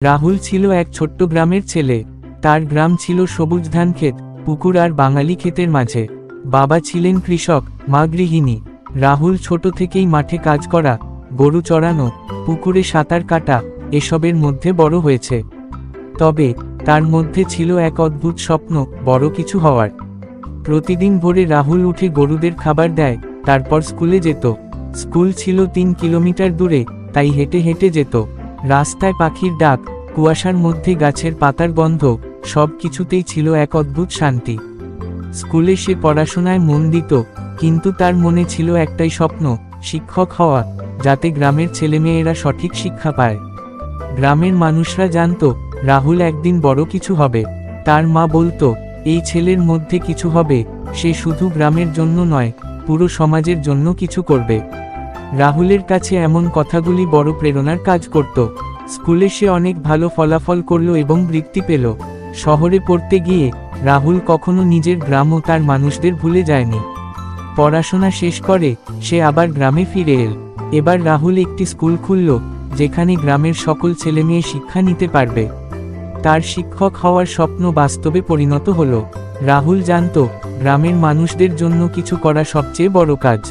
রাহুল ছিল এক ছোট্ট গ্রামের ছেলে। তার গ্রাম ছিল সবুজ ধানক্ষেত, পুকুর আর বাঙালি ক্ষেতের মাঝে। বাবা ছিলেন কৃষক, মা গৃহিণী। রাহুল ছোট থেকেই মাঠে কাজ করা, গরু চড়ানো, পুকুরে সাঁতার কাটা এসবের মধ্যে বড় হয়েছে। তবে তার মধ্যে ছিল এক অদ্ভুত স্বপ্ন, বড় কিছু হওয়ার। প্রতিদিন ভোরে রাহুল উঠে গরুদের খাবার দেয়, তারপর স্কুলে যেত। স্কুল ছিল 3 কিলোমিটার দূরে, তাই হেঁটে হেঁটে যেত। রাস্তায় পাখির ডাক, কুয়াশার মধ্যে গাছের পাতার গন্ধ, সব কিছুতেই ছিল এক অদ্ভুত শান্তি। স্কুলে সে পড়াশোনায় মন দিত, কিন্তু তার মনে ছিল একটাই স্বপ্ন, শিক্ষক হওয়া, যাতে গ্রামের ছেলেমেয়েরা সঠিক শিক্ষা পায়। গ্রামের মানুষরা জানত রাহুল একদিন বড় কিছু হবে। তার মা বলতো, এই ছেলের মধ্যে কিছু হবে, সে শুধু গ্রামের জন্য নয়, পুরো সমাজের জন্য কিছু করবে। রাহুলের কাছে এমন কথাগুলি বড় প্রেরণার কাজ করত। স্কুলে সে অনেক ভালো ফলাফল করল এবং বৃত্তি পেল। শহরে পড়তে গিয়ে রাহুল কখনো নিজের গ্রাম ও তার মানুষদের ভুলে যায়নি। পড়াশোনা শেষ করে সে আবার গ্রামে ফিরে এল। এবার রাহুল একটি স্কুল খুলল, যেখানে গ্রামের সকল ছেলেমেয়ে শিক্ষা নিতে পারবে। তার শিক্ষক হওয়ার স্বপ্ন বাস্তবে পরিণত হল। রাহুল জানত, গ্রামের মানুষদের জন্য কিছু করা সবচেয়ে বড় কাজ।